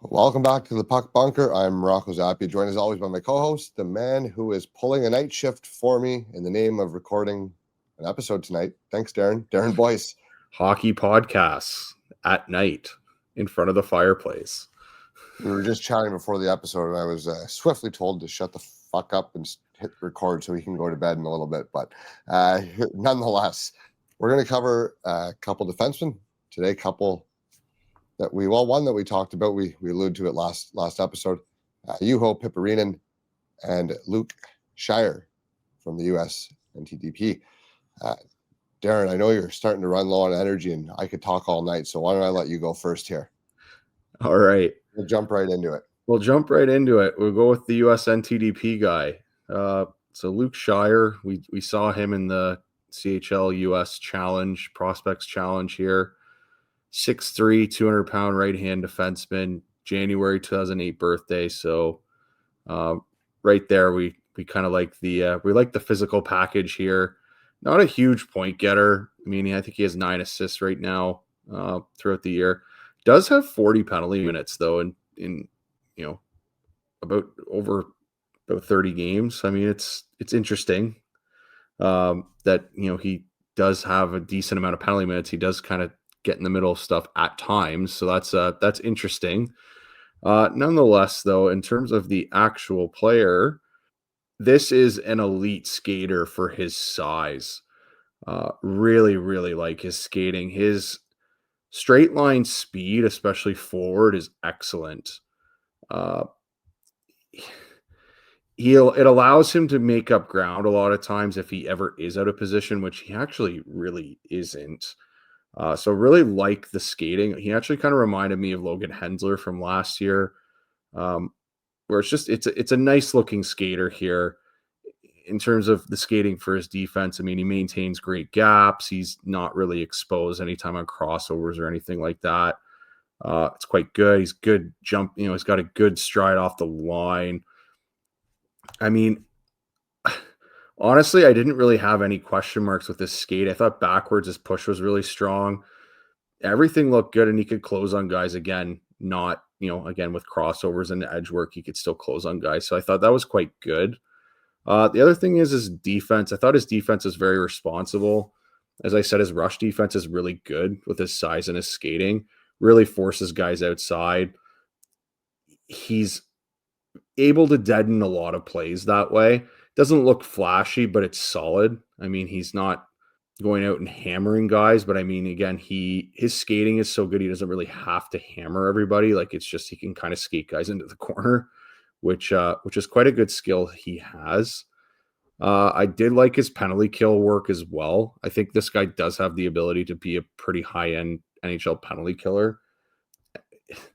Welcome back to the Puck Bunker. I'm Rocco Zappi, joined as always by my co-host, the man who is pulling a night shift for me in the name of recording an episode tonight. Thanks, Darren. Darren Boyce. Hockey podcasts at night in front of the fireplace. We were just chatting before the episode, and I was swiftly told to shut the fuck up and hit record so we can go to bed in a little bit. But nonetheless, we're going to cover a couple defensemen today, one that we talked about, we alluded to it last episode, Juho Piiparinen and Luke Schairer from the US NTDP. Darren, I know you're starting to run low on energy and I could talk all night, so why don't I let you go first here? All right. We'll jump right into it. We'll go with the US NTDP guy. So Luke Schairer, we saw him in the CHL US Challenge, Prospects Challenge here. 6'3", 200-pound right-hand defenseman, January 2008 birthday. So right there, we kind of like the physical package here. Not a huge point getter. I mean, I think he has 9 assists right now throughout the year. Does have 40 penalty minutes though, in about 30 games. I mean, it's interesting that he does have a decent amount of penalty minutes. He does kind of get in the middle of stuff at times, so that's interesting. Nonetheless, though, in terms of the actual player, this is an elite skater for his size. Really, really like his skating. His straight line speed, especially forward, is excellent. It allows him to make up ground a lot of times if he ever is out of position, which he actually really isn't. So really like the skating. He actually kind of reminded me of Logan Hensler from last year, where it's a nice looking skater here. In terms of the skating for his defense, I mean, he maintains great gaps. He's not really exposed anytime on crossovers or anything like that. It's quite good. He's good jump. He's got a good stride off the line. I mean, honestly, I didn't really have any question marks with this skate. I thought backwards his push was really strong. Everything looked good, and he could close on guys again. Not, again, with crossovers and edge work, he could still close on guys. So I thought that was quite good. The other thing is his defense. I thought his defense is very responsible. As I said, his rush defense is really good with his size and his skating. Really forces guys outside. He's able to deaden a lot of plays that way. Doesn't look flashy, but it's solid. I mean, he's not going out and hammering guys, but I mean, again, his skating is so good he doesn't really have to hammer everybody. Like, it's just he can kind of skate guys into the corner, which is quite a good skill he has. I did like his penalty kill work as well. I think this guy does have the ability to be a pretty high-end NHL penalty killer.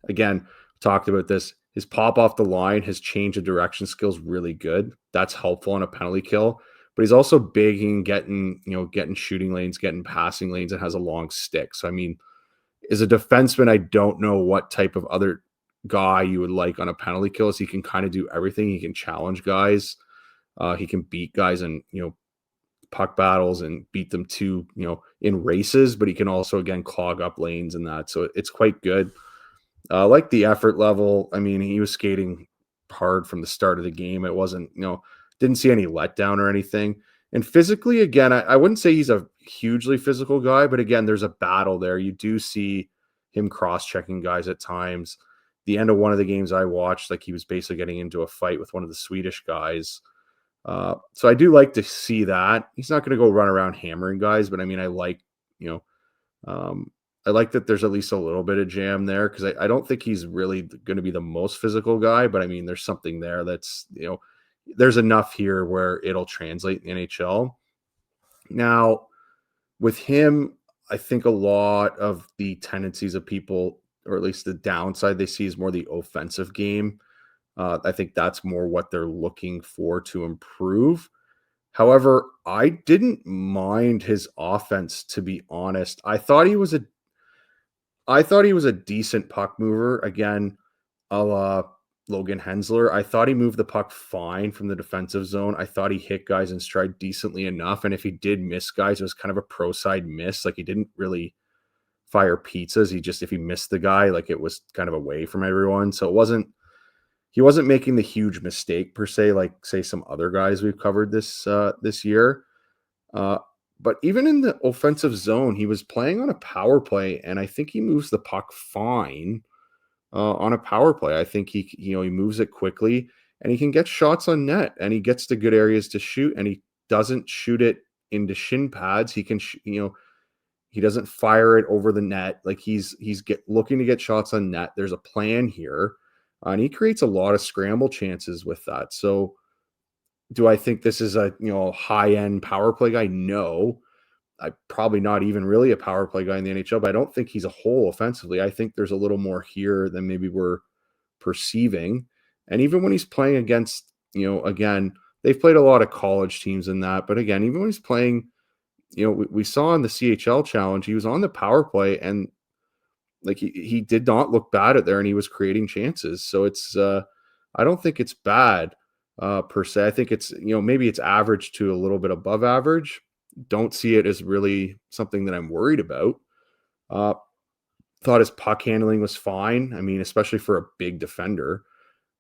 Again, talked about this. His pop off the line, his change of direction skills really good. That's helpful on a penalty kill. But he's also big and getting shooting lanes, getting passing lanes, and has a long stick. So, I mean, as a defenseman, I don't know what type of other guy you would like on a penalty kill. So he can kind of do everything. He can challenge guys. He can beat guys in, puck battles and beat them to, in races, but he can also, again, clog up lanes and that. So it's quite good. Like the effort level, I mean, he was skating hard from the start of the game. It wasn't, didn't see any letdown or anything. And physically, again, I wouldn't say he's a hugely physical guy, but again, there's a battle there. You do see him cross-checking guys at times. The end of one of the games I watched, like, he was basically getting into a fight with one of the Swedish guys. So I do like to see that. He's not going to go run around hammering guys, but I mean, I like that there's at least a little bit of jam there, because I don't think he's really going to be the most physical guy, but I mean, there's something there that's, there's enough here where it'll translate in the NHL. Now, with him, I think a lot of the tendencies of people, or at least the downside they see, is more the offensive game. I think that's more what they're looking for to improve. However, I didn't mind his offense, to be honest. I thought he was a decent puck mover. Again, a la Logan Hensler. I thought he moved the puck fine from the defensive zone. I thought he hit guys in stride decently enough. And if he did miss guys, it was kind of a pro side miss. Like, he didn't really fire pizzas. If he missed the guy, like it was kind of away from everyone. So he wasn't making the huge mistake per se, like say some other guys we've covered this year. But even in the offensive zone, he was playing on a power play, and I think he moves the puck fine on a power play. I think he moves it quickly, and he can get shots on net, and he gets to good areas to shoot, and he doesn't shoot it into shin pads. He can, he doesn't fire it over the net. Like he's looking to get shots on net. There's a plan here, and he creates a lot of scramble chances with that. So, do I think this is a high end power play guy? No. I probably not even really a power play guy in the NHL, but I don't think he's a whole offensively. I think there's a little more here than maybe we're perceiving. And even when he's playing against, again, they've played a lot of college teams in that, but again, even when he's playing, we saw in the CHL challenge, he was on the power play and like he did not look bad at there, and he was creating chances. So it's I don't think it's bad per se. I think it's maybe it's average to a little bit above average. Don't see it as really something that I'm worried about. Thought his puck handling was fine. I mean, especially for a big defender.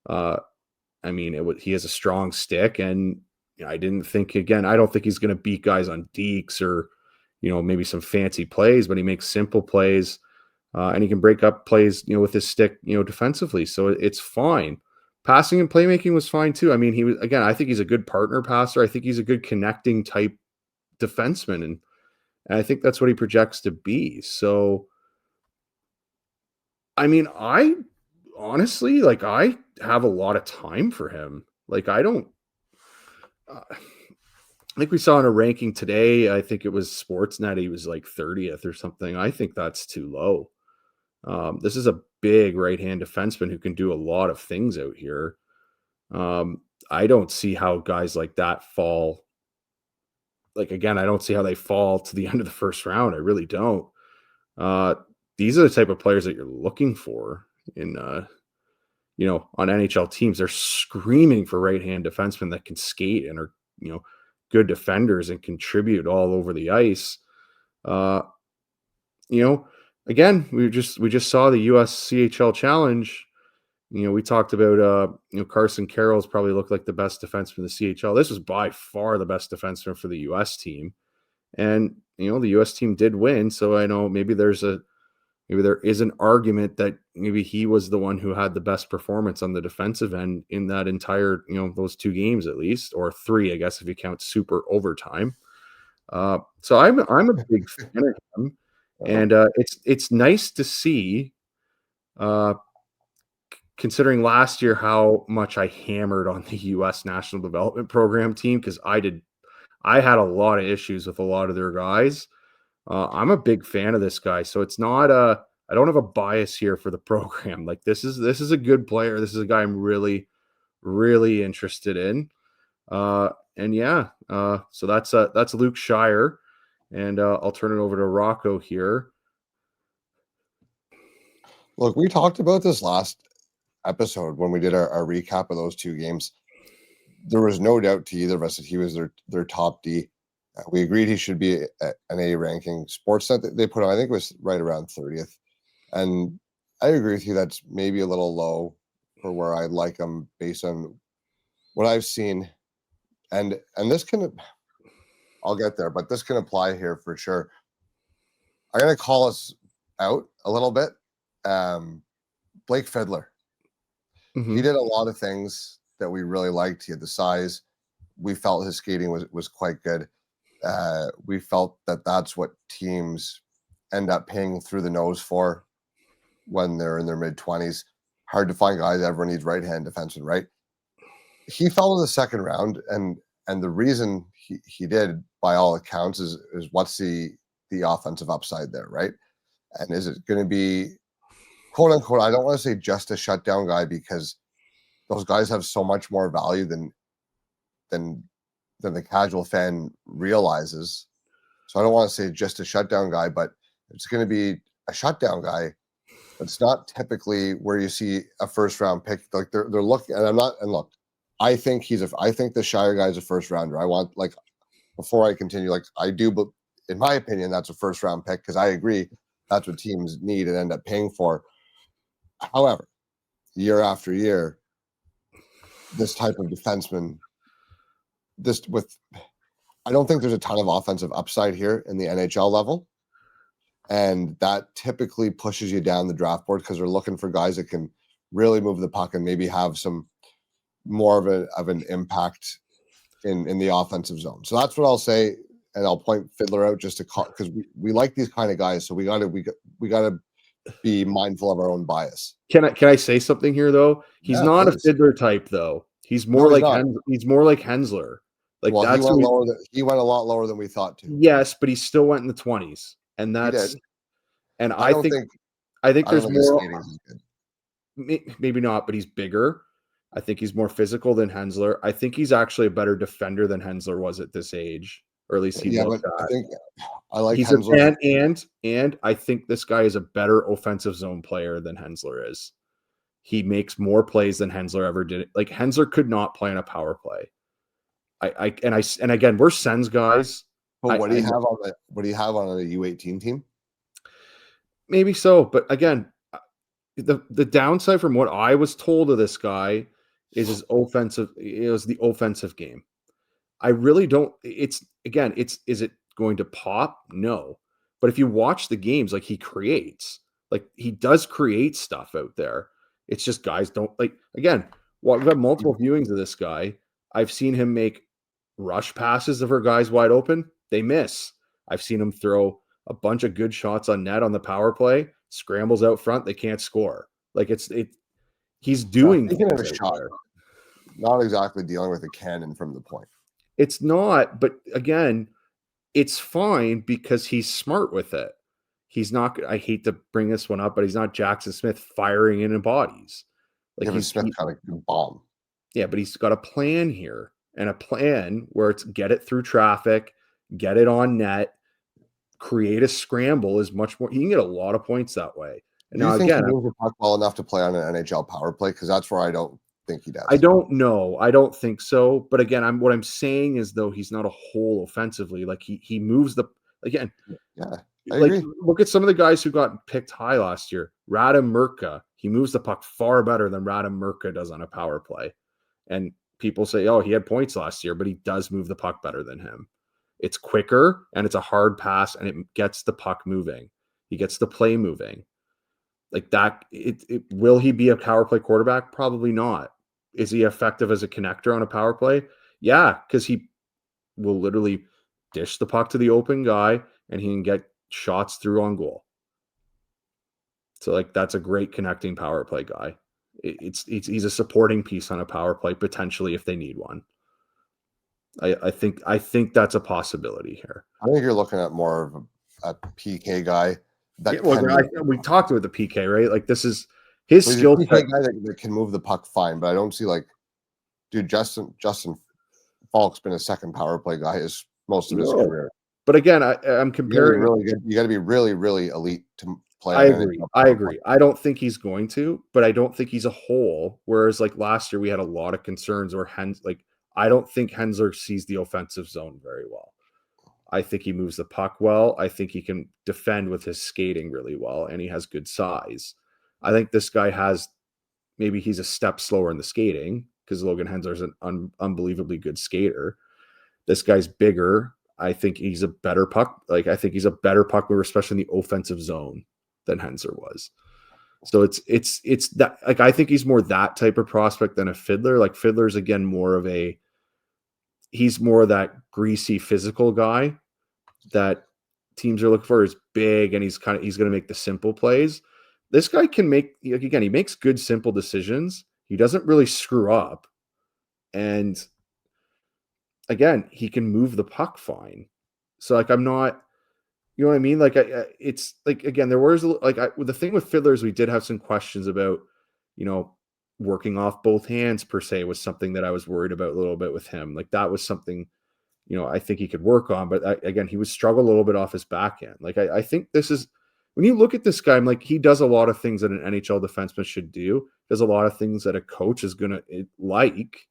I mean, he has a strong stick, and I didn't think I don't think he's going to beat guys on dekes or maybe some fancy plays, but he makes simple plays. And he can break up plays, with his stick, defensively. So it's fine. Passing and playmaking was fine too. I mean, I think he's a good partner passer. I think he's a good connecting type defenseman. And I think that's what he projects to be. So, I mean, I honestly, like, I have a lot of time for him. Like, I don't, I think we saw in a ranking today, I think it was Sportsnet, he was like 30th or something. I think that's too low. This is a big right-hand defenseman who can do a lot of things out here. I don't see how guys like that fall. Like, again, I don't see how they fall to the end of the first round. I really don't. These are the type of players that you're looking for in, on NHL teams. They're screaming for right-hand defensemen that can skate and are, good defenders and contribute all over the ice. Again, we just saw the US CHL challenge. We talked about Carson Carroll's probably looked like the best defenseman in the CHL. This was by far the best defenseman for the US team. And the US team did win. So I know maybe there is an argument that maybe he was the one who had the best performance on the defensive end in that entire, those 2 games at least, or 3, I guess, if you count super overtime. So I'm a big fan of him. And it's nice to see, considering last year how much I hammered on the U.S. National Development Program team, because I had a lot of issues with a lot of their guys. I'm a big fan of this guy, so it's not I don't have a bias here for the program. Like this is a good player. This is a guy I'm really, really interested in. And yeah, so that's Luke Schaier. And I'll turn it over to Rocco here. Look, we talked about this last episode when we did our recap of those 2 games. There was no doubt to either of us that he was their top D. We agreed he should be an A ranking. Sportsnet that they put on, I think it was right around 30th. And I agree with you, that's maybe a little low for where I'd like him based on what I've seen. And this I'll get there, but this can apply here for sure. I'm going to call us out a little bit. Blake Fiddler. Mm-hmm. He did a lot of things that we really liked. He had the size. We felt his skating was quite good. We felt that that's what teams end up paying through the nose for when they're in their mid-20s. Hard to find guys. Everyone needs right-hand defenseman, right? He fell in the second round, and the reason he did, by all accounts, is what's the offensive upside there, right? And is it going to be, quote unquote, I don't want to say just a shutdown guy, because those guys have so much more value than the casual fan realizes. So I don't want to say just a shutdown guy, but it's going to be a shutdown guy. It's not typically where you see a first round pick. Like they're looking, and look, I think the Schaier guy is a first rounder. I want, like, before I continue, like, I do, but in my opinion, that's a first round pick, because I agree that's what teams need and end up paying for. However, year after year, this type of defenseman, I don't think there's a ton of offensive upside here in the NHL level. And that typically pushes you down the draft board because they're looking for guys that can really move the puck and maybe have some more of an impact in the offensive zone. So that's what I'll say, and I'll point Fiddler out just to call, because we like these kind of guys. So we gotta be mindful of our own bias. Can I say something here though? He's not please. a Fiddler type though. He's more No, he's like not. He's more like Hensler. Like Well, that's he went a lot lower than we thought to. yes, but he still went in the 20s, and He that's did. and I don't think there's his more. skating is good. Maybe not, but he's bigger. I think he's more physical than Hensler. I think he's actually a better defender than Hensler was at this age, or at least he looked but at. I think I like He's Hensler. And I think this guy is a better offensive zone player than Hensler is. He makes more plays than Hensler ever did. Like Hensler could not play on a power play. And again, we're Sens guys. But what do you have on a U18 team? Maybe so, but again, the downside from what I was told of this guy is his offensive. It was the offensive game. I really don't. Is it going to pop? No, but if you watch the games, like he creates, like he does create stuff out there. It's just guys don't like. Again, well, we've got multiple viewings of this guy. I've seen him make rush passes for guys wide open. They miss. I've seen him throw a bunch of good shots on net on the power play. Scrambles out front, they can't score. Like he's doing Taking things a out shot, there. not exactly dealing with a cannon from the point. It's not, but again, it's fine because he's smart with it. He's not. I hate to bring this one up, but he's not Jackson Smith firing in bodies. Like Smith kind of bomb. Yeah, but he's got a plan here, and a plan where it's get it through traffic, get it on net, create a scramble is much more. You can get a lot of points that way. And Do you now think again, he moves the puck well enough to play on an NHL power play? Because that's where I don't think he does. I don't know. I don't think so. But again, what I'm saying is though he's not a whole offensively. Like he moves the again. Yeah, I agree. Look at some of the guys who got picked high last year. Radim Murka, he moves the puck far better than Radim Murka does on a power play. And people say, oh, he had points last year, but he does move the puck better than him. It's quicker and it's a hard pass and it gets the puck moving. He gets the play moving. Like that, will he be a power play quarterback? Probably not. Is he effective as a connector on a power play? Yeah, because he will literally dish the puck to the open guy and he can get shots through on goal. So like that's a great connecting power play guy. He's a supporting piece on a power play potentially if they need one. I think that's a possibility here. I think you're looking at more of a PK guy. We talked about the PK, right? Like this is his skill set. Guy that can move the puck fine, but I don't see like, dude, Justin Falk's been a second power play guy most of his career. But again, I'm comparing. You got to be really, really elite to play. I agree. I don't think he's going to, but I don't think he's a whole. Whereas like last year, we had a lot of concerns where I don't think Hensler sees the offensive zone very well. I think he moves the puck well. I think he can defend with his skating really well, and he has good size. I think this guy maybe he's a step slower in the skating because Logan Hensler's an unbelievably good skater. This guy's bigger. I think he's a better puck. Like I think he's a better puck mover, especially in the offensive zone than Hensler was. So it's that like I think he's more that type of prospect than a Fiddler. Like Fiddler's again he's more that greasy physical guy that teams are looking for. Is big and he's going to make the simple plays. This guy can he makes good simple decisions. He doesn't really screw up, and again, he can move the puck fine. So like I'm not, you know what I mean? Like it's like again, there was like the thing with Fiddlers, we did have some questions about, working off both hands per se was something that I was worried about a little bit with him. Like that was something, I think he could work on. But again, he would struggle a little bit off his back end. Like I think this is when you look at this guy, I'm like he does a lot of things that an NHL defenseman should do. Does a lot of things that a coach is gonna like,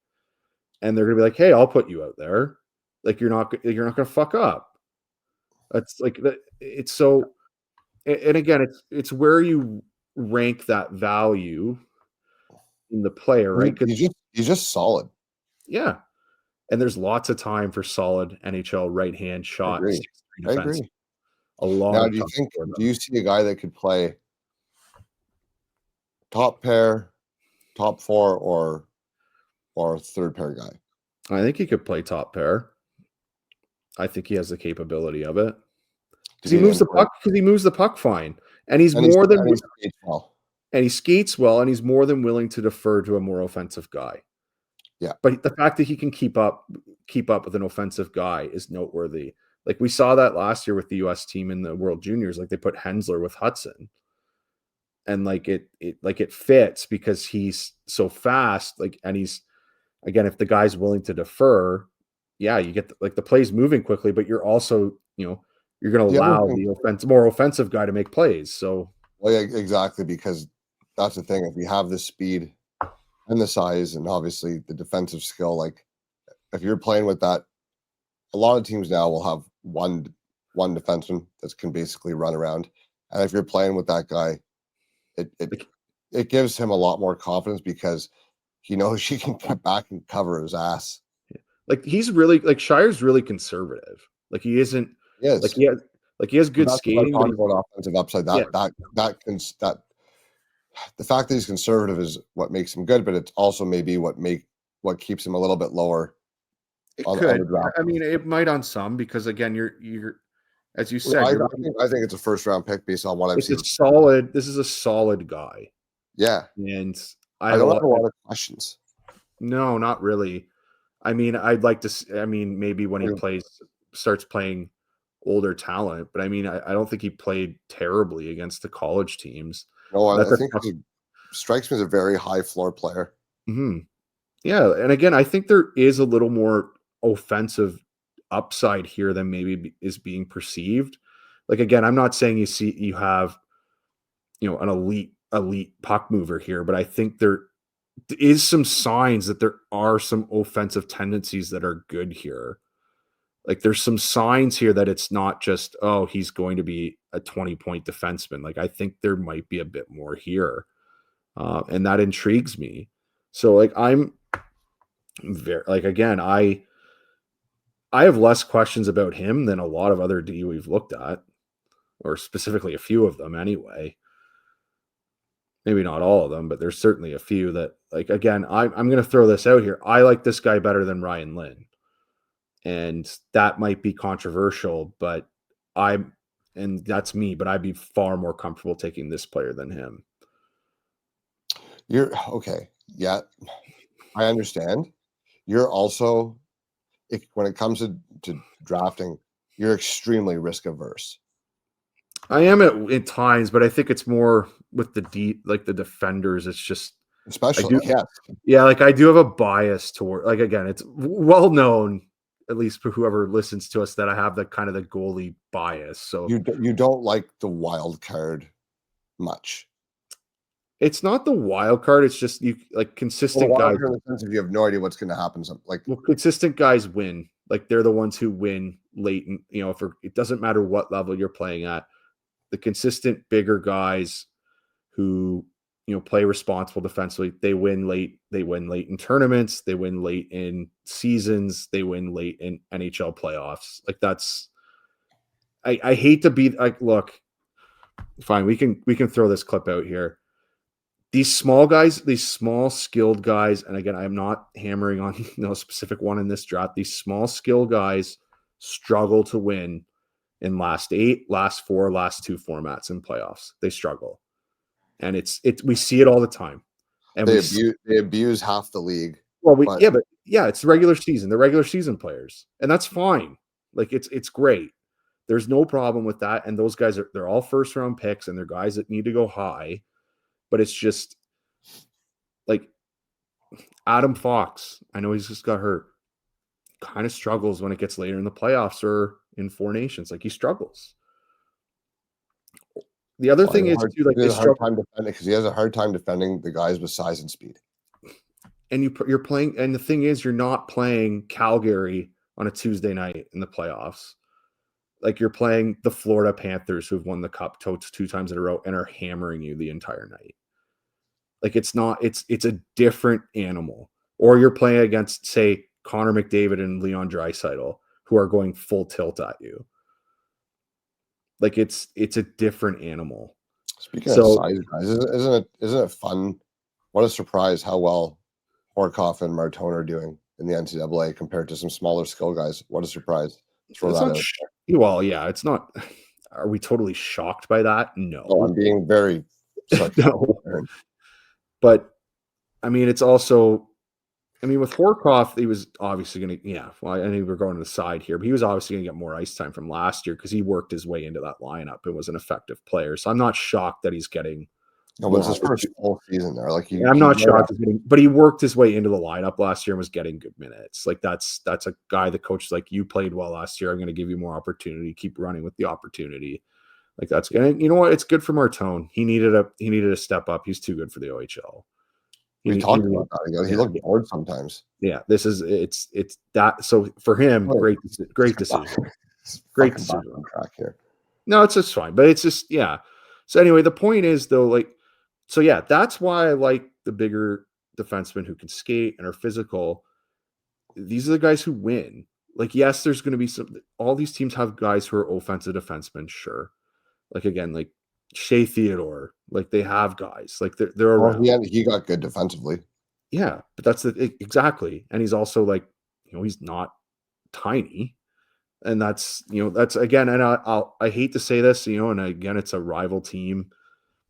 and they're gonna be like, "Hey, I'll put you out there. Like you're not gonna fuck up." That's like it's so. And again, it's where you rank that value in the player, right? Because He's just solid. yeah, and there's lots of time for solid NHL right-hand I shot agree. 6'3" I defense. agree. A lot Now, of time for do them. you see a guy that could play top pair, top four, or third pair guy? I think he could play top pair. I think he has the capability of it. To Because he be an moves the important, puck because he moves the puck fine. And he's and he's more than and he skates well. and he skates well, and he's more than willing to defer to a more offensive guy. Yeah. But the fact that he can keep up with an offensive guy is noteworthy. Like we saw that last year with the US team in the World Juniors. Like they put Hensler with Hudson. And like it fits because he's so fast. Like, and he's again, if the guy's willing to defer, yeah, you get the play's moving quickly, but you're also, you're going to The other allow thing, the more offensive guy to make plays. So, well, yeah, exactly, because that's the thing. If you have the speed and the size, and obviously the defensive skill, like if you're playing with that, a lot of teams now will have one defenseman that can basically run around, and if you're playing with that guy, it it like, it gives him a lot more confidence because he knows he can get back and cover his ass. he's really like Shire's really conservative. Like he isn't like Yes, he has but good that's what I skating, but talk about offensive upside. yeah, That the fact that he's conservative is what makes him good, but it's also maybe what keeps him a little bit lower it on the could. draft. I mean, it might on some because again, you're as you Well, said, you're I think it's a first round pick based on what I've it's a seen. solid. This is a solid guy, Yeah, and I I have a don't have lot. a lot of questions. No, not really. I mean, I'd like to. I mean, maybe when he starts playing older talent, but I mean, I don't think he played terribly against the college teams. No, That's I a think tough. he strikes me as a very high floor player. Mhm. Yeah, and again, I think there is a little more offensive upside here than maybe is being perceived. Like again, I'm not saying you have an elite puck mover here, but I think there is some signs that there are some offensive tendencies that are good here. Like there's some signs here that it's not just, oh, he's going to be a 20-point defenseman. Like I think there might be a bit more here. And that intrigues me. So like I'm very like again, I have less questions about him than a lot of other D we've looked at, or specifically a few of them anyway. Maybe not all of them, but there's certainly a few that like again, I'm gonna throw this out here. I like this guy better than Ryan Lynn. And that might be controversial, but I'm and that's me, but I'd be far more comfortable taking this player than him. You're okay. Yeah, I understand. You're also, when it comes to drafting, you're extremely risk averse. I am at times, but I think it's more with the like the defenders. It's just I Especially, do, yeah, yeah, like I do have a bias toward like again, it's well known, at least for whoever listens to us, that I have the kind of the goalie bias. So you don't like the wild card much. it's not the wild card. It's just you like Well, the consistent wild guys. card in the sense of you have no idea what's going to happen. Like, Well, consistent guys win. Like they're the ones who win late. And it doesn't matter what level you're playing at. The consistent bigger guys who play responsible defensively, they win late. They win late in tournaments. They win late in seasons. They win late in NHL playoffs. Like that's. I hate to be like, look, fine. We can throw this clip out here. These small guys, these small skilled guys, and again, I'm not hammering on no specific one in this draft. These small skill guys struggle to win in last 8, last 4, last 2 formats in playoffs. They struggle, and we see it all the time. And they abuse half the league. but yeah, it's the regular season. They're regular season players, and that's fine. Like it's great. There's no problem with that. And those guys they're all first round picks, and they're guys that need to go high. But it's just like Adam Fox, I know he's just got hurt, kind of struggles when it gets later in the playoffs or in Four Nations. Like he struggles. The other thing is too, like he they has a hard struggle, time defending because he has a hard time defending the guys with size and speed. and you're playing, and the thing is, you're not playing Calgary on a Tuesday night in the playoffs. like you're playing the Florida Panthers, who've won the cup totes 2 times in a row and are hammering you the entire night. Like it's a different animal. Or you're playing against, say, Connor McDavid and Leon Draisaitl, who are going full tilt at you. Like it's a different animal. Speaking of So size, guys, isn't it fun? What a surprise how well Horkoff and Martone are doing in the NCAA compared to some smaller skill guys. What a surprise. Throw it's that not out. well, yeah, it's not. Are we totally shocked by that? No, No. I'm being very sarcastic. No. But I mean, it's also, I mean, with Horkoff, he was obviously going to, yeah, well, I think we're going to the side here, but he was obviously going to get more ice time from last year because he worked his way into that lineup and was an effective player. So I'm not shocked that he's getting No, but it's his first full season there. Like I'm not shocked, but he worked his way into the lineup last year and was getting good minutes. Like that's a guy the coach is like, you played well last year. I'm going to give you more opportunity. Keep running with the opportunity. Like that's going to, you know what? It's good for Martone. He needed a step up. He's too good for the OHL. We talked about that. He looked bored sometimes. Yeah, this is it's that. So for him, great decision. Great decision. On track here. No, it's just fine, but it's just yeah. So anyway, the point is though, like, so yeah, that's why I like the bigger defensemen who can skate and are physical. These are the guys who win. Like, yes, there's going to be some. All these teams have guys who are offensive defensemen, sure. Like again, like Shea Theodore, like they have guys, like they're around. Well, he got good defensively. Yeah, but that's exactly, and he's also like, you know, he's not tiny. And that's, you know, that's again, and I hate to say this, you know, and again, it's a rival team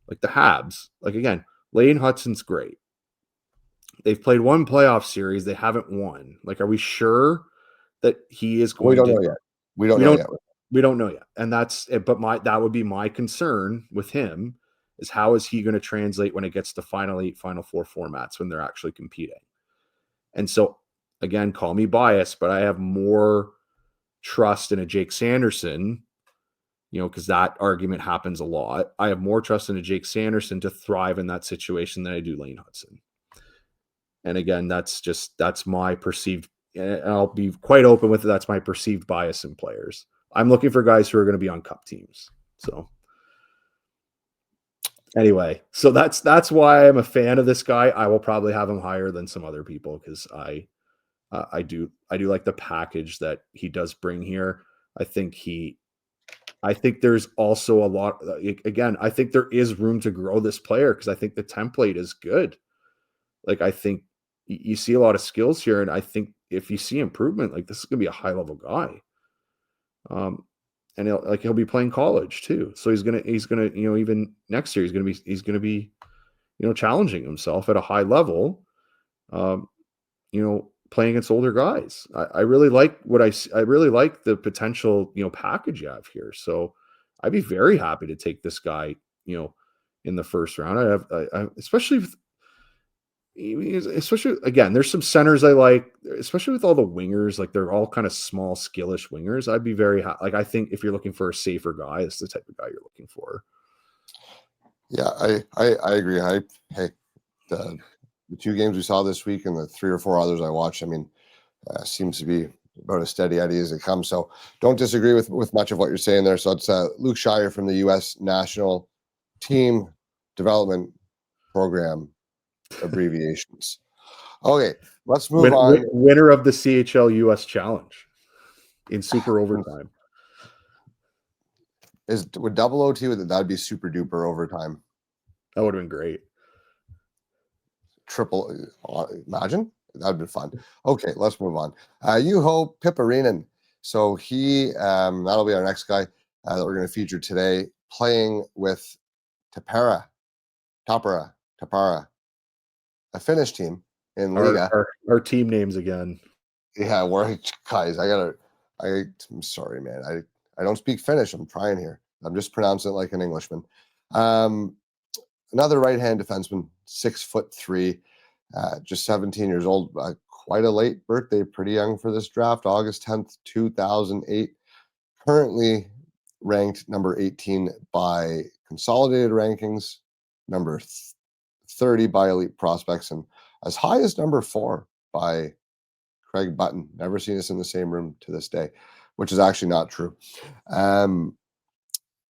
like the Habs. Like again, Lane Hudson's great. They've played one playoff series, they haven't won. Like, are we sure that he is going? We don't know yet. We don't know yet. We don't know yet, and that's it. But that would be my concern with him is how is he going to translate when it gets to Final 8, Final 4 formats when they're actually competing? And so again, call me biased, but I have more trust in a Jake Sanderson, you know, because that argument happens a lot. I have more trust in a Jake Sanderson to thrive in that situation than I do Lane Hudson. And again, that's my perceived, and I'll be quite open with it. That's my perceived bias in players. I'm looking for guys who are going to be on cup teams. So anyway, so that's why I'm a fan of this guy. I will probably have him higher than some other people because I do like the package that he does bring here. I think there's also a lot. Again, I think there is room to grow this player because I think the template is good. Like I think you see a lot of skills here, and I think if you see improvement, like this is going to be a high level guy. And he'll be playing college too, so he's gonna you know, even next year he's gonna be you know, challenging himself at a high level. You know, playing against older guys. I really like I really like the potential, you know, package you have here. So I'd be very happy to take this guy, you know, in the first round. Especially again, there's some centers I like, especially with all the wingers, like they're all kind of small, skillish wingers. I'd be very like, I think if you're looking for a safer guy, it's the type of guy you're looking for. Yeah, I agree. Hey, the 2 games we saw this week and the 3 or 4 others I watched, I mean, seems to be about as steady Eddie as it comes. So don't disagree with much of what you're saying there. So it's Luke Schaier from the U.S. National Team Development Program abbreviations. Okay, let's move on. Winner of the CHL US Challenge in super overtime. Would double OT with it? That'd be super duper overtime. That would have been great. Triple, imagine that'd be fun. Okay, let's move on. Juho Piiparinen. So he that'll be our next guy that we're going to feature today, playing with Tappara, a Finnish team in Liga. Our team names again. Yeah, guys, I'm sorry, man. I don't speak Finnish. I'm trying here. I'm just pronouncing it like an Englishman. Another right-hand defenseman, 6'3", just 17 years old. Quite a late birthday, pretty young for this draft. August 10th, 2008. Currently ranked number 18 by consolidated rankings, number 30 by Elite Prospects, and as high as number 4 by Craig Button. Never seen us in the same room to this day. which is actually not true.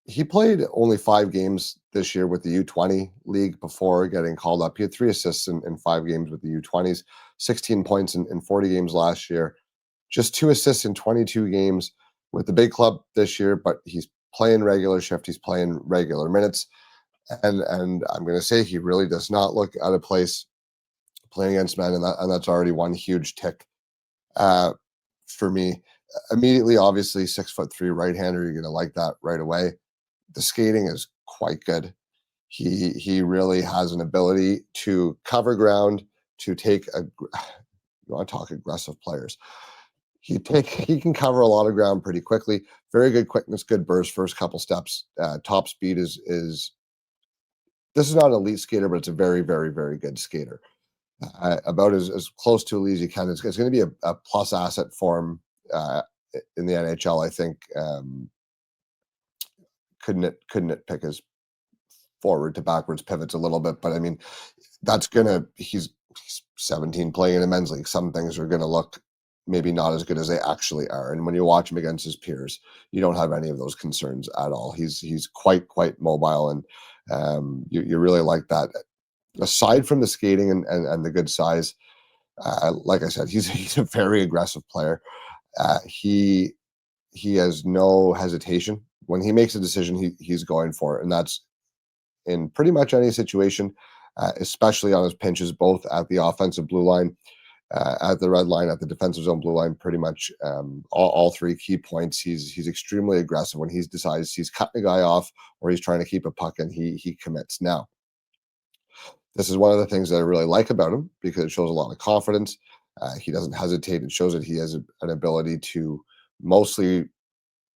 He played only 5 games this year with the U20 league before getting called up. He had 3 assists in 5 games with the U20s, 16 points in 40 games last year, just 2 assists in 22 games with the big club this year, but he's playing regular shift. He's playing regular minutes. And I'm going to say he really does not look out of place playing against men, and that's already one huge tick for me. Immediately, obviously, 6'3" right-hander. You're going to like that right away. The skating is quite good. He really has an ability to cover ground, to take a. You want to talk aggressive players? He can cover a lot of ground pretty quickly. Very good quickness, good burst. First couple steps, top speed is. This is not an elite skater, but it's a very, very, very good skater. About as close to elite as you can. It's going to be a plus asset for him in the NHL. I think. Couldn't it pick his forward to backwards pivots a little bit? But I mean, he's 17 playing in a men's league. Some things are gonna look maybe not as good as they actually are. And when you watch him against his peers, you don't have any of those concerns at all. He's quite mobile, and you really like that. Aside from the skating and the good size, like I said, he's a very aggressive player. He has no hesitation. When he makes a decision, he's going for it. And that's in pretty much any situation, especially on his pinches, both at the offensive blue line, at the red line, at the defensive zone blue line, pretty much all 3 key points. He's extremely aggressive. When he decides he's cutting a guy off or he's trying to keep a puck in, he commits. Now, this is one of the things that I really like about him because it shows a lot of confidence. He doesn't hesitate. It shows that he has an ability to mostly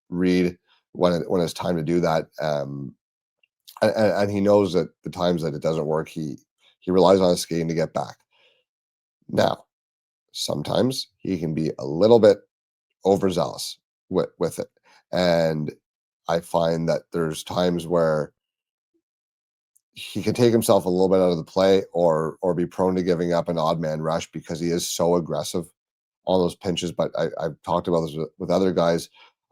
read when it's time to do that, and he knows that the times that it doesn't work, he relies on his skating to get back. Now, sometimes he can be a little bit overzealous with it, and I find that there's times where he can take himself a little bit out of the play or be prone to giving up an odd man rush because he is so aggressive on those pinches. But I've talked about this with other guys.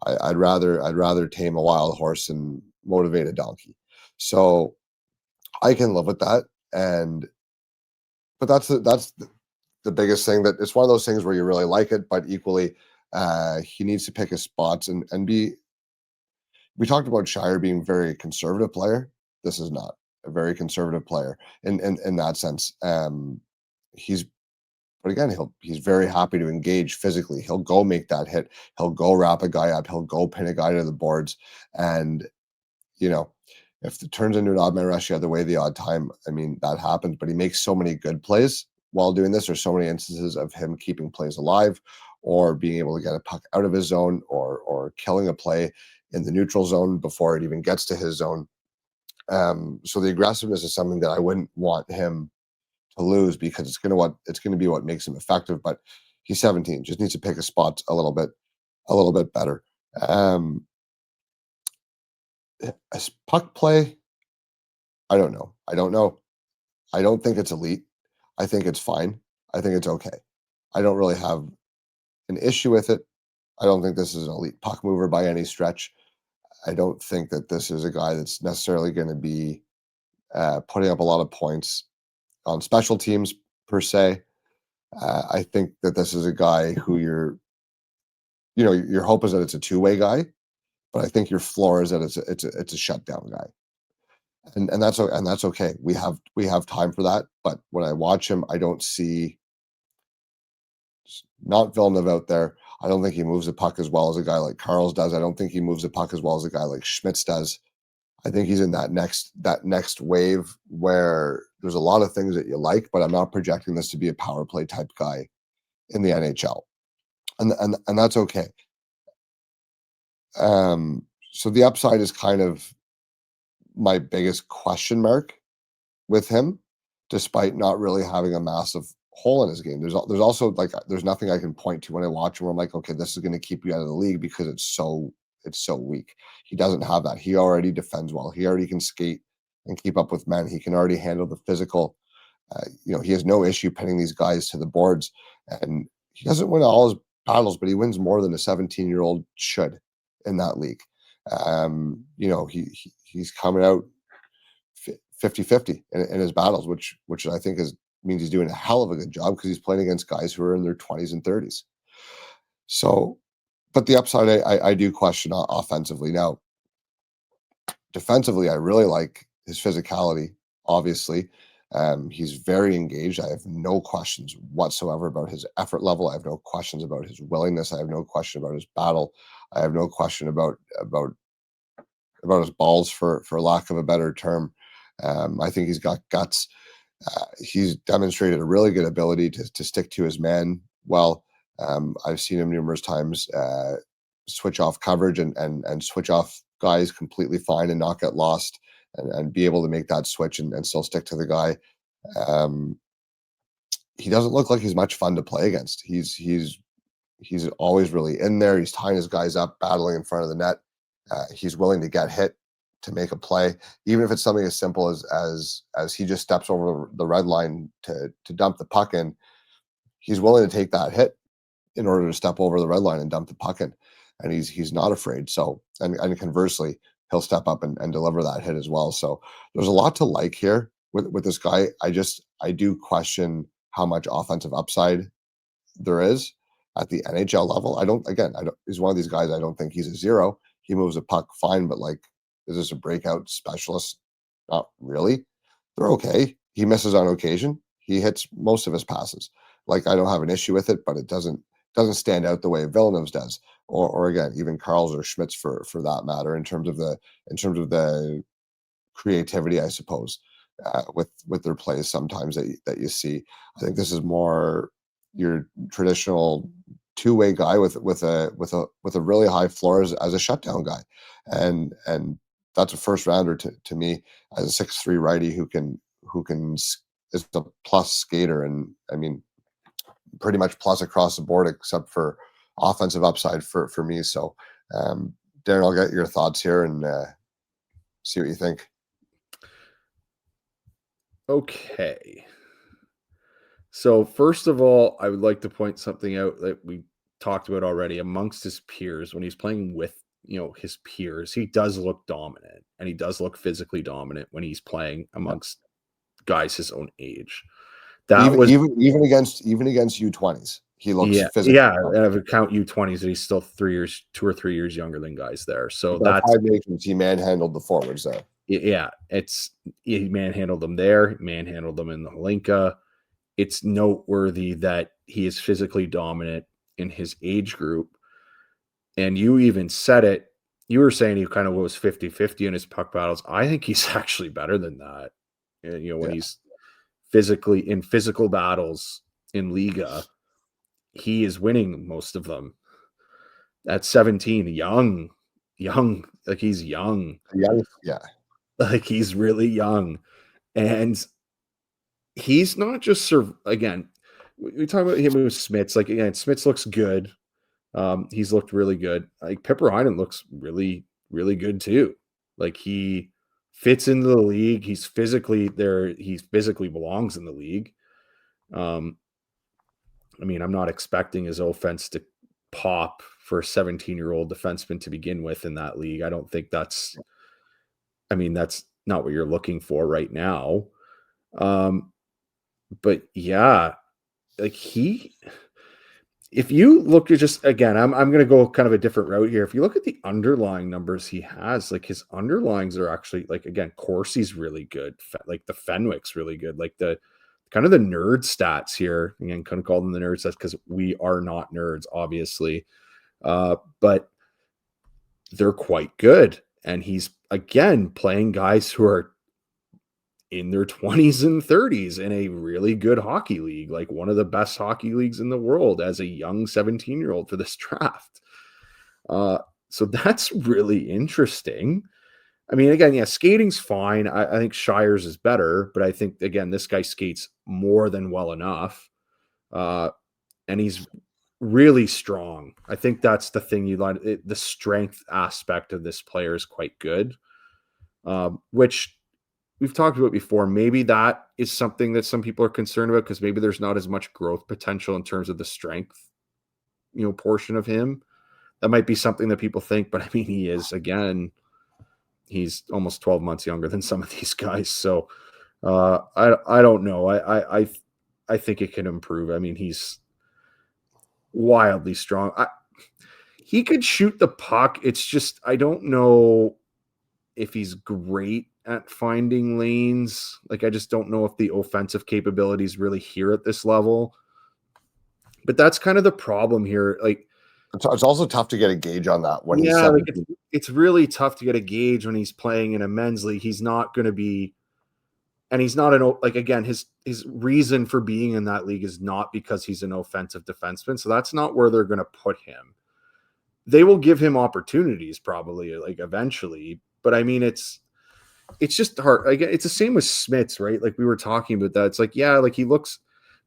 I'd rather tame a wild horse and motivate a donkey. So I can live with that. But that's the biggest thing. That it's one of those things where you really like it, but equally he needs to pick his spots and be. We talked about Schaier being a very conservative player. This is not a very conservative player in that sense. But again, he's very happy to engage physically. He'll go make that hit. He'll go wrap a guy up. He'll go pin a guy to the boards. And, if it turns into an odd man rush the other way, the odd time, I mean, that happens. But he makes so many good plays while doing this. There's so many instances of him keeping plays alive or being able to get a puck out of his zone or killing a play in the neutral zone before it even gets to his zone. So the aggressiveness is something that I wouldn't want him to lose because it's going to be what makes him effective. But he's 17, just needs to pick his spots a little bit better. As puck play, I don't know. I don't think it's elite. I think it's fine. I think it's okay. I don't really have an issue with it. I don't think this is an elite puck mover by any stretch. I don't think that this is a guy that's necessarily going to be putting up a lot of points on special teams per se. I think that this is a guy who your hope is that it's a two-way guy, but I think your floor is that it's a shutdown guy, and that's okay. We have time for that. But when I watch him, I don't see not Villeneuve out there. I don't think he moves the puck as well as a guy like Carls does. I don't think he moves the puck as well as a guy like Schmitz does. I think he's in that next wave where there's a lot of things that you like, but I'm not projecting this to be a power play type guy in the NHL, and that's okay. So the upside is kind of my biggest question mark with him, despite not really having a massive hole in his game. There's also there's nothing I can point to when I watch him where I'm like, okay, this is going to keep you out of the league because it's so weak. He doesn't have that. He already defends well. He already can skate and keep up with men. He can already handle the physical. He has no issue pinning these guys to the boards, and he doesn't win all his battles, but he wins more than a 17-year-old should in that league. He's coming out 50-50 in his battles, which I think means he's doing a hell of a good job because he's playing against guys who are in their 20s and 30s. So, but the upside I do question offensively. Now, defensively, I really like his physicality, obviously. He's very engaged. I have no questions whatsoever about his effort level. I have no questions about his willingness. I have no question about his battle. I have no question about his balls, for lack of a better term. I think he's got guts. He's demonstrated a really good ability to stick to his man well. I've seen him numerous times switch off coverage and switch off guys completely fine and not get lost and be able to make that switch and still stick to the guy. He doesn't look like he's much fun to play against. He's always really in there. He's tying his guys up, battling in front of the net. He's willing to get hit to make a play, even if it's something as simple as he just steps over the red line to dump the puck in. He's willing to take that hit in order to step over the red line and dump the puck in, and he's not afraid. So, and conversely, he'll step up and deliver that hit as well. So there's a lot to like here with this guy. I do question how much offensive upside there is at the NHL level. He's one of these guys. I don't think he's a zero. He moves a puck fine, but like, is this a breakout specialist? Not really. They're okay. He misses on occasion. He hits most of his passes. Like, I don't have an issue with it, but it doesn't stand out the way Villeneuve's does, or again, even Carl's or Schmidt's for that matter, in terms of the creativity, I suppose, with their plays sometimes that you see. I think this is more your traditional two-way guy with a really high floor as a shutdown guy, and that's a first rounder to me as a 6'3" righty who is a plus skater, and I mean pretty much plus across the board except for offensive upside for me. So, Darren, I'll get your thoughts here and see what you think. Okay. So first of all, I would like to point something out that we talked about already. Amongst his peers, when he's playing with his peers, he does look dominant, and he does look physically dominant when he's playing amongst guys his own age. That Even against U20s, he looks physically. Yeah. And if I count U20s, he's still 2 or 3 years younger than guys there. So that's 5 nations. He manhandled the forwards there. Yeah, he manhandled them there. He manhandled them in the Holinka. It's noteworthy that he is physically dominant in his age group. And you even said it. You were saying he kind of was 50-50 in his puck battles. I think he's actually better than that. And, when he's physically in physical battles in Liga, he is winning most of them. At 17, young, like he's young. Yeah. Like he's really young. And he's not just again, we talk about him with Smits. Like, again, Smits looks good. He's looked really good. Like Piiparinen looks really, really good too. Like he fits into the league. He's physically there. He physically belongs in the league. I mean, I'm not expecting his offense to pop for a 17-year-old defenseman to begin with in that league. I don't think that's not what you're looking for right now. But yeah, like if you look at just, again, I'm going to go kind of a different route here. If you look at the underlying numbers he has, like his underlyings are actually, like, again, Corsi's really good. Like the Fenwick's really good. Like the kind of the nerd stats here, again, couldn't call them the nerd stats because we are not nerds, obviously. But they're quite good. And he's, again, playing guys who are in their 20s and 30s in a really good hockey league, like one of the best hockey leagues in the world as a young 17-year-old for this draft. So that's really interesting. I mean, again, yeah, skating's fine. I think Scheier's is better, but I think, again, this guy skates more than well enough. And he's really strong. I think that's the thing you like. The strength aspect of this player is quite good, which we've talked about before. Maybe that is something that some people are concerned about because maybe there's not as much growth potential in terms of the strength portion of him. That might be something that people think, but I mean, he's almost 12 months younger than some of these guys. So I don't know. I think it can improve. I mean, he's wildly strong. He could shoot the puck. It's just, I don't know if he's great at finding lanes. Like, I just don't know if the offensive capabilities really here at this level. But that's kind of the problem here. Like, it's also tough to get a gauge on that when he's like it's really tough to get a gauge when he's playing in a men's league. He's not going to be, and he's not again, his reason for being in that league is not because he's an offensive defenseman. So that's not where they're going to put him. They will give him opportunities probably, like, eventually, but I mean, it's just hard. Like, it's the same with Smits, right? Like, we were talking about that. It's like, yeah, like, he looks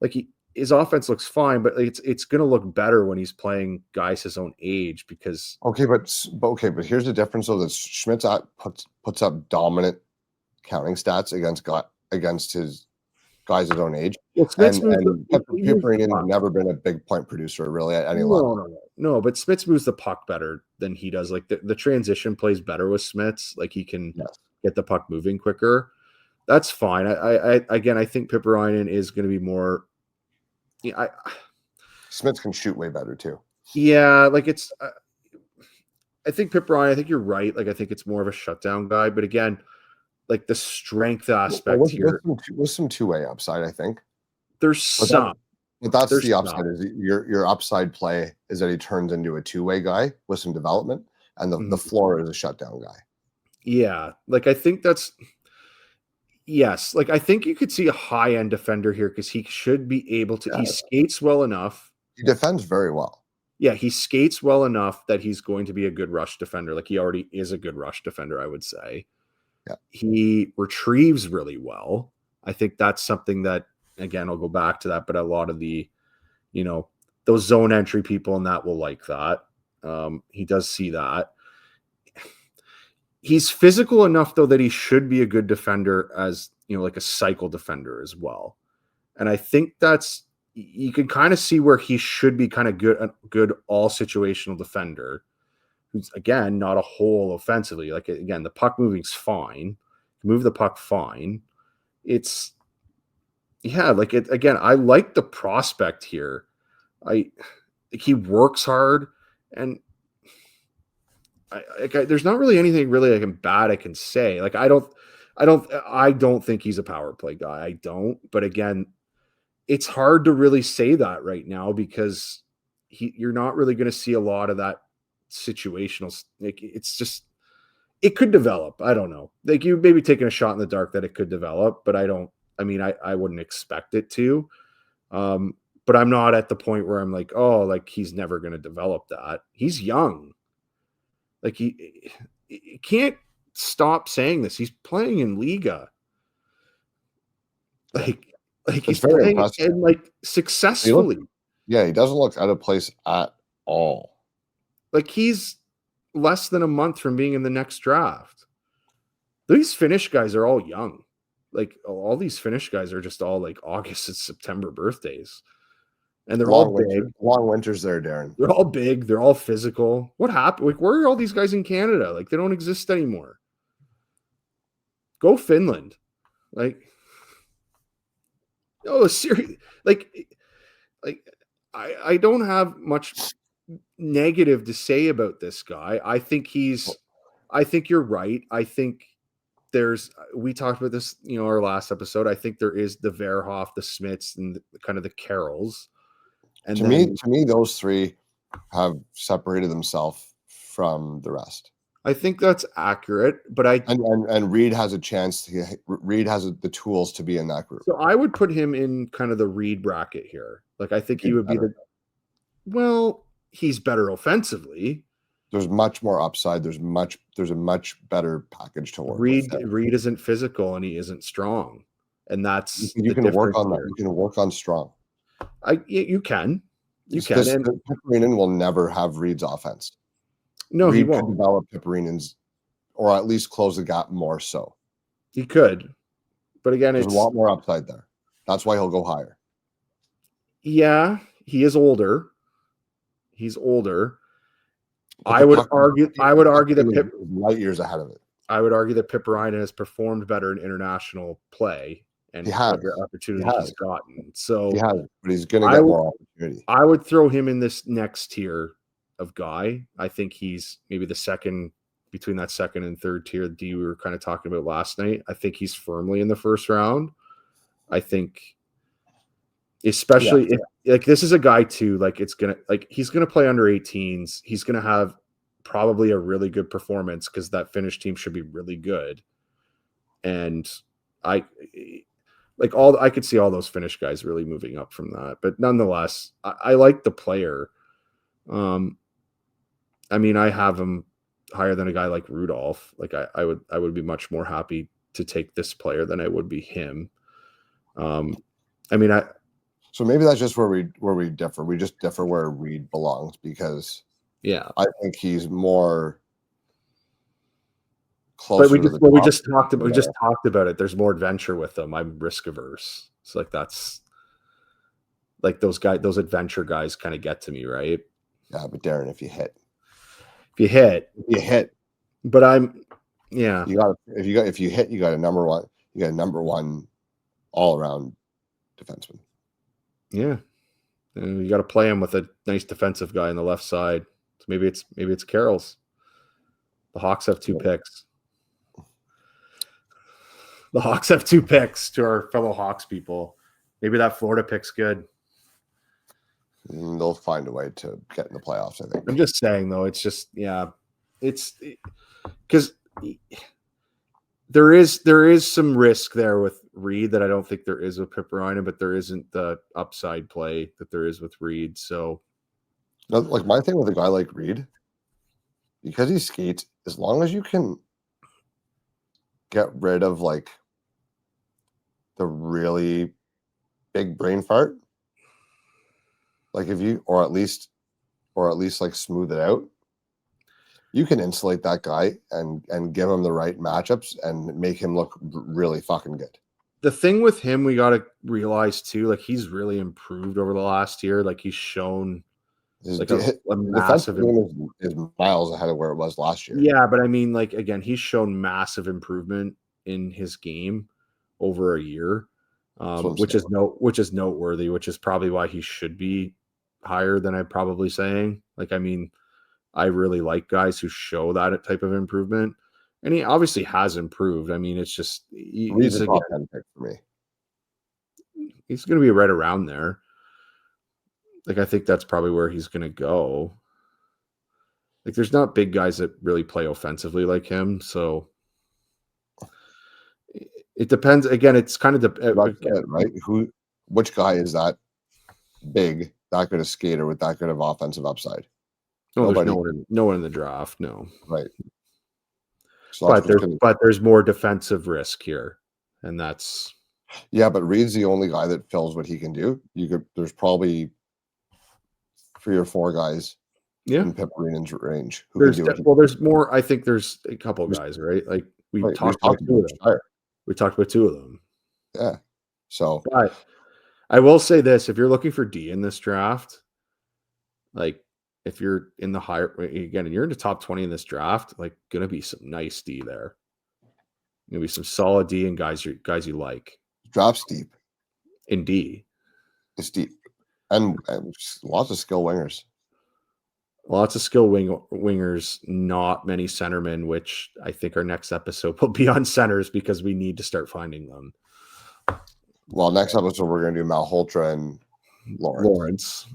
like his offense looks fine, but it's going to look better when he's playing guys his own age because. But here's the difference though, that Schmitz puts up dominant counting stats against his guys his own age. Well, and Piiparinen has never been a big point producer really at any level. No, but Smits moves the puck better than he does. Like, the transition plays better with Smits. Like, he can get the puck moving quicker. That's fine. I think Piiparinen is going to be more. Yeah, Smits can shoot way better too. Yeah, like, it's. I think Piiparinen. I think you're right. Like, I think it's more of a shutdown guy. But again, like, the strength aspect here with some two-way upside, I think there's some. But that's the upside. Is your upside play is that he turns into a two-way guy with some development, and the floor is a shutdown guy. Yeah, like, I think that's. Yes, like, I think you could see a high-end defender here because he should be able to. He skates well enough. He defends very well. Yeah, he skates well enough that he's going to be a good rush defender. Like, he already is a good rush defender, I would say. Yeah, he retrieves really well. I think that's something that, again, I'll go back to that, but a lot of the, those zone entry people and that will like that. He does see that. He's physical enough, though, that he should be a good defender as, like a cycle defender as well. And I think you can kind of see where he should be kind of a good all situational defender who's, again, not a hole offensively. Like, again, the puck moving's fine. Move the puck fine. It's, like, it, again, I like the prospect here. He works hard, and there's not really anything really bad I can say. Like, I don't think he's a power play guy. I don't. But again, it's hard to really say that right now because you're not really going to see a lot of that situational. Like, it's just, it could develop. I don't know. Like, you maybe taking a shot in the dark that it could develop, but I wouldn't expect it to. But I'm not at the point where I'm like, oh, like, he's never going to develop that. He's young. Like, he can't stop saying this. He's playing in Liga. Like he's playing and, like, successfully. He doesn't look out of place at all. Like, he's less than a month from being in the next draft. These Finnish guys are all young. Like, all these Finnish guys are just all like August and September birthdays. And they're all big. Long winters there, Darren. They're all big. They're all physical. What happened? Like, where are all these guys in Canada? Like, they don't exist anymore. Go Finland. Like, oh, seriously. Like I don't have much negative to say about this guy. I think you're right. I think we talked about this, our last episode. I think there is the Verhoff, the Smits, and kind of the Carrolls. And to me, those three have separated themselves from the rest. I think that's accurate, but and Reed has a chance. Reed has the tools to be in that group. So I would put him in kind of the Reed bracket here. Like, I think he would be he's better offensively. There's much more upside. There's a much better package to work with. Reed isn't physical and he isn't strong, and that's you can work on that. You can work on strong. You can. Piiparinen will never have Reed's offense. No, Reed he won't. Could develop Piparinen's, or at least close the gap more so. He could, but again, there's a lot more upside there. That's why he'll go higher. Yeah, he is older. he's older. But I the would puck, argue that light years ahead of it. I would argue that Piiparinen has performed better in international play and He has. every opportunity He has. he's gotten. So He has, but he's going to get more opportunity. I would throw him in this next tier of guy. I think he's maybe the second, between that second and third tier D we were kind of talking about last night. I think he's firmly in the first round. I think, especially if like this is a guy too, like he's gonna play under 18s. He's gonna have probably a really good performance because that Finnish team should be really good. And I could see all those Finnish guys really moving up from that. But nonetheless, I like the player. I mean, I have him higher than a guy like Rudolph. Like I would be much more happy to take this player than I would be him. So maybe that's just where we differ. We just differ where Reed belongs because I think he's more closer. But we just talked about it. There's more adventure with them. I'm risk averse. It's like that's like those adventure guys kind of get to me, right? Yeah, but Darren, if you hit. But if you hit, you got a number one all around defenseman. Yeah. And you got to play him with a nice defensive guy on the left side. So maybe it's Carroll's. The Hawks have 2 picks. The Hawks have 2 picks to our fellow Hawks people. Maybe that Florida pick's good. They'll find a way to get in the playoffs, I think. I'm just saying, though, it's just, it's because there is some risk there with Reed that I don't think there is with Piiparinen, but there isn't the upside play that there is with Reed. So, like my thing with a guy like Reed, because he skates, as long as you can get rid of like the really big brain fart, like if you, or at least like smooth it out, you can insulate that guy and give him the right matchups and make him look really fucking good. The thing with him, we got to realize too, like he's really improved over the last year. Like he's shown like a massive is miles ahead of where it was last year. Yeah, but I mean, like again, he's shown massive improvement in his game over a year, which is noteworthy. Which is probably why he should be higher than I'm probably saying. Like, I mean, I really like guys who show that type of improvement, and he obviously has improved. I mean, it's just he's a top 10 pick for me. He's going to be right around there. Like, I think that's probably where he's going to go. Like, there's not big guys that really play offensively like him, so it depends. Again, it's kind of right. Which guy is that big, that good a skater with that good of offensive upside? No, there's no one in the draft. No, right. So but there's more defensive risk here, and that's but Reed's the only guy that fills what he can do. There's probably 3 or 4 guys in Piiparinen's range who can do it. Well, there's more. I think there's a couple of guys, right? Like we talked about 2 of them. We talked about 2 of them. Yeah. So, but I will say this: if you're looking for D in this draft, like if you're in the higher again, and you're in the top 20 in this draft, like gonna be some nice D there. Gonna be some solid D and guys you like. Draft's deep. In D, it's deep, and lots of skill wingers. Lots of skill wingers, not many centermen, which I think our next episode will be on centers because we need to start finding them. Well, next episode we're going to do Malhotra and Lawrence.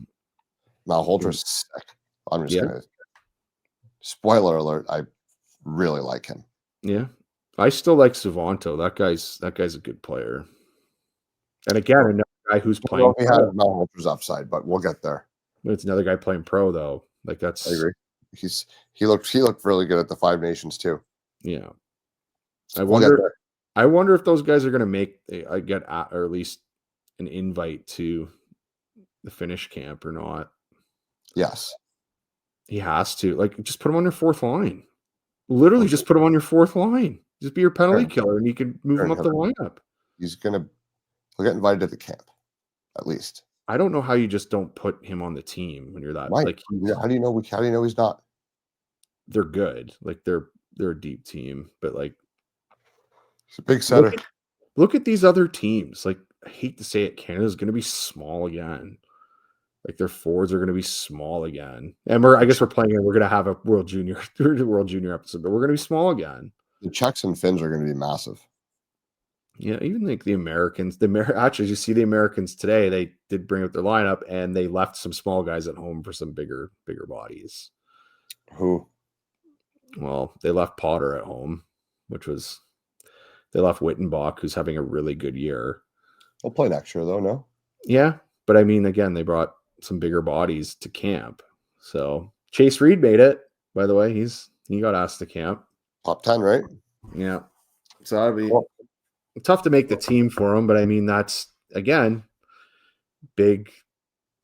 Malhotra's sick. I'm just going to spoiler alert. I really like him. Yeah, I still like Suvanto. That guy's a good player. And again, another guy who's playing. We had Malhotra's upside, but we'll get there. It's another guy playing pro though. Like that's. I agree. He looked really good at the 5 Nations too. Yeah, I wonder if those guys are going to make or at least an invite to the Finnish camp or not. Yes, he has to. Like, just put him on your 4th line. Literally, just put him on your 4th line. Just be your penalty killer, and you can move him up the lineup. He'll get invited to the camp, at least. I don't know how you just don't put him on the team when you're that Mike, like how do you know? How do you know he's not? they're good. Like they're a deep team, but like He's a big look center. at look at these other teams. Like I hate to say it, Canada's going to be small again. Like their forwards are going to be small again, and I guess we're playing. We're going to have a World Junior episode, but we're going to be small again. The Czechs and Finns are going to be massive. Yeah, even like the Americans. Actually, you see the Americans today. They did bring up their lineup, and they left some small guys at home for some bigger bodies. Who? Well, they left Potter at home, which was they left Wittenbach, who's having a really good year. He'll play next year, though. No. Yeah, but I mean, again, they brought some bigger bodies to camp. So Chase Reed made it. By the way, he got asked to camp. Top 10, right? Yeah. So that'd be tough to make the team for him, but I mean, that's again big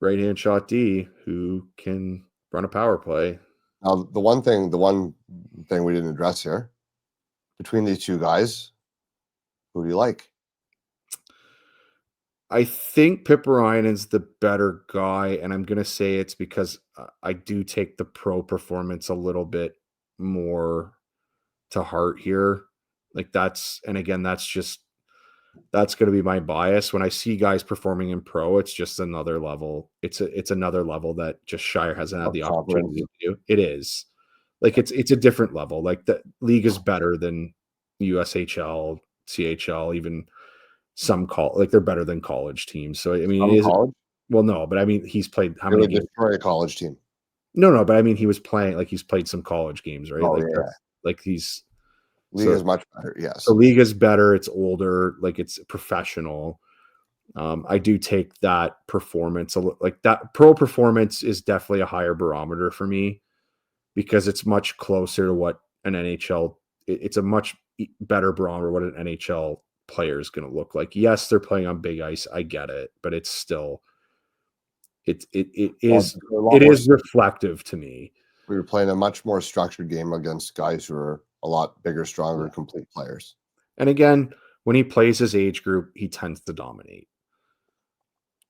right-hand shot D who can run a power play. Now, the one thing we didn't address here, between these two guys, who do you like? I think Piiparinen's the better guy, and I'm going to say it's because I do take the pro performance a little bit more to heart here. Like that's going to be my bias. When I see guys performing in pro, it's just another level. It's another level that just Schaier hasn't had the opportunity to do. It is. Like it's a different level. Like the league is better than USHL, CHL, even some they're better than college teams. So I mean, it is well, no, but I mean, he's played how many games? Destroy a college team. No, but I mean, he was playing like he's played some college games, right? Oh, like, yeah. Like he's league is much better. Yes, the league is better. It's older, like it's professional. I do take that performance like that. Pro performance is definitely a higher barometer for me because it's much closer to what an NHL. It's a much better barometer what an NHL player is going to look like. Yes, they're playing on big ice. I get it, but it's still it is reflective to me. We were playing a much more structured game against guys who are a lot bigger, stronger, complete players. And again, when he plays his age group, he tends to dominate.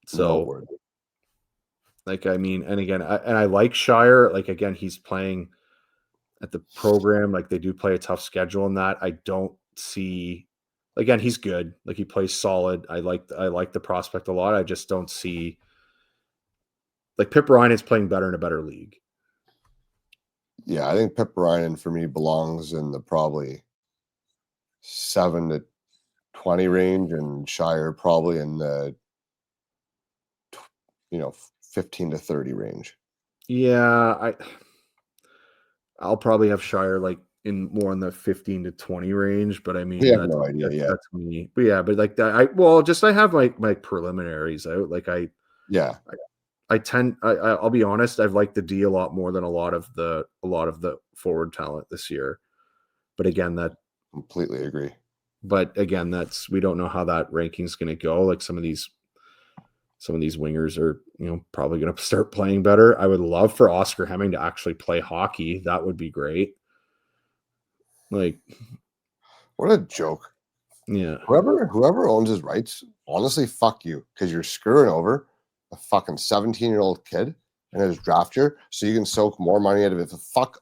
So, like, I mean, and again, I like Schaier. Like, again, he's playing at the program. Like, they do play a tough schedule in that. I don't see. Again, he's good. Like, he plays solid. I like the prospect a lot. I just don't see. Like, Piiparinen is playing better in a better league. Yeah, I think Piiparinen for me belongs in the probably 7 to 20 range, and Schaier probably in the 15 to 30 range. Yeah, I'll probably have Schaier like in more in the 15 to 20 range, but I mean, have no idea yet. That's me. But yeah, but like that, I have my preliminaries out. Like I'll be honest, I've liked the D a lot more than a lot of the forward talent this year. But again, that completely agree. But again, we don't know how that ranking's going to go. Like some of these wingers are, probably going to start playing better. I would love for Oscar Hemming to actually play hockey. That would be great. Like, what a joke. Yeah. Whoever owns his rights, honestly, fuck you, because you're screwing over a fucking 17-year-old kid in his draft year so you can soak more money out of it. Fuck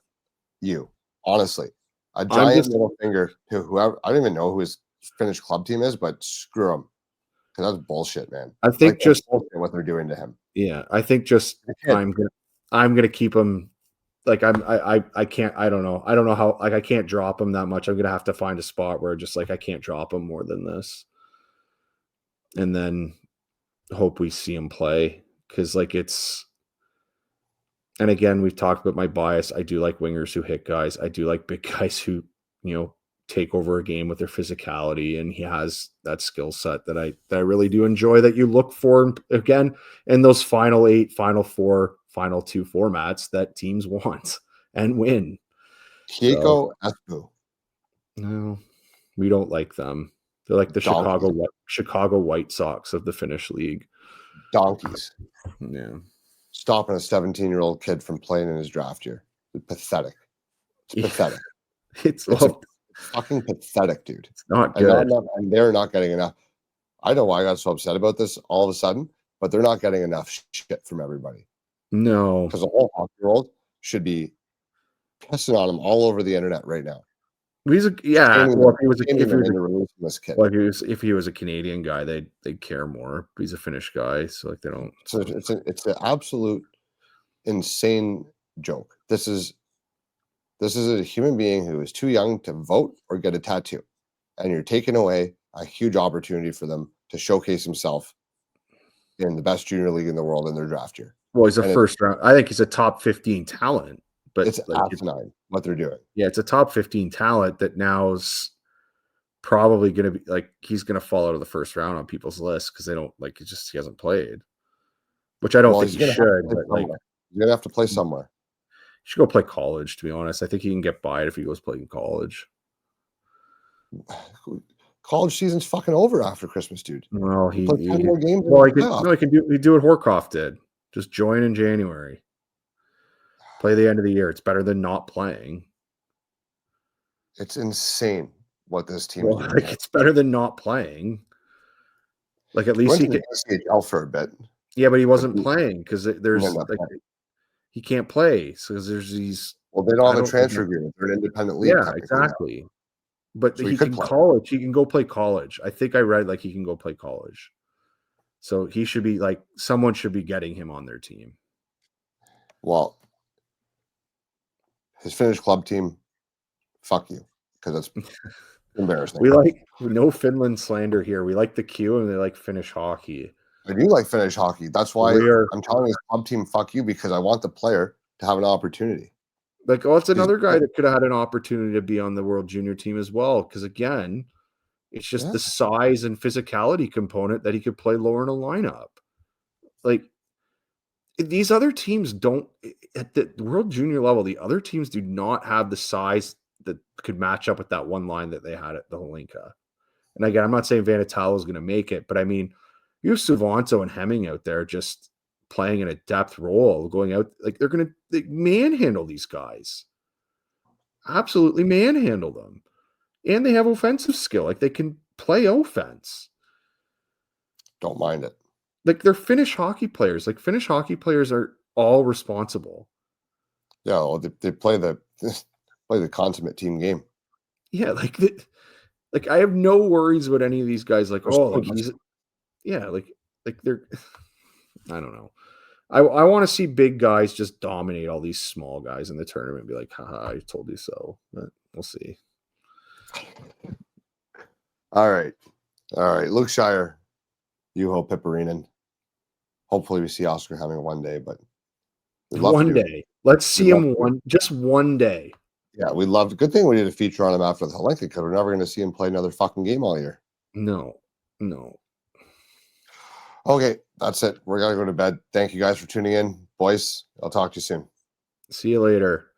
you, honestly. A giant middle finger to whoever. I don't even know who his Finnish club team is, but screw him, because that's bullshit, man. I think just what they're doing to him. Yeah, I think just I'm gonna keep him. Like I can't. I don't know how. Like I can't drop him that much. I'm gonna have to find a spot where just like I can't drop him more than this, and then hope we see him play, because like it's. And again, we've talked about my bias. I do like wingers who hit guys. I do like big guys who, take over a game with their physicality. And he has that skill set that I really do enjoy, that you look for, again, in those final 8, final 4, final 2 formats that teams want and win. Kiekko Espo. No, we don't like them. They're like the Chicago White Sox of the Finnish league. Donkeys. Yeah. Stopping a 17-year-old kid from playing in his draft year. It's pathetic. It's pathetic. It's fucking pathetic, dude. It's not good. And they're not getting enough. I know why I got so upset about this all of a sudden. but they're not getting enough shit from everybody. No, Because the whole hockey world should be pissing on him all over the internet right now. He's a Well, if he was a Canadian guy, they'd care more. But he's a Finnish guy, so like they don't. So it's an absolute insane joke. This is a human being who is too young to vote or get a tattoo, and you're taking away a huge opportunity for them to showcase himself in the best junior league in the world in their draft year. Well, he's a first round. I think he's a top 15 talent, but it's asinine what they're doing. Yeah, it's a top 15 talent that now's probably going to be like he's going to fall out of the first round on people's lists because they don't like he hasn't played, which I don't think he should. But like you're gonna have to play somewhere. He should go play college. To be honest, I think he can get by it if he goes play in college. College season's fucking over after Christmas, dude. Well, he 10 more games. Well, he can do what Horkoff did. Just join in January. Play the end of the year. It's better than not playing. It's insane what this team is doing. Like, it's better than not playing. Like at least he can CHL for a bit. Yeah, but he wasn't playing because there's he can't play. So there's these. Well, they don't have a transfer agreement. They're an independent league. Yeah, exactly. But so he can college. He can go play college. I think I read like he can go play college. So he should be like someone should be getting him on their team. Well, his Finnish club team, fuck you, because that's embarrassing. We like no Finland slander here. We like the Q and they like Finnish hockey. I do like Finnish hockey. That's why I'm telling his club team, fuck you, because I want the player to have an opportunity. Like, oh, it's another guy that could have had an opportunity to be on the World Junior team as well. Because again, it's just the size and physicality component that he could play lower in a lineup. Like these other teams don't at the World Junior level. The other teams do not have the size that could match up with that one line that they had at the Holinka. And again, I'm not saying Vanatalo is going to make it, but I mean, you have Suvanto and Hemming out there just playing in a depth role, going out like they're going to manhandle these guys. Absolutely manhandle them. And they have offensive skill. Like they can play offense. Don't mind it. Like they're Finnish hockey players. Like Finnish hockey players are all responsible. Yeah, well, they play the consummate team game. Yeah, like I have no worries about any of these guys. Like, like they're I don't know. I want to see big guys just dominate all these small guys in the tournament and be like, haha, I told you so. But we'll see. All right. Luke Schaier, Juho Piiparinen. Hopefully we see Oscar Hemming one day, but one day. Let's see him just one day. Yeah, we loved. Good thing we did a feature on him after the Holinka because we're never going to see him play another fucking game all year. No. Okay, that's it. We're going to go to bed. Thank you guys for tuning in. Boys, I'll talk to you soon. See you later.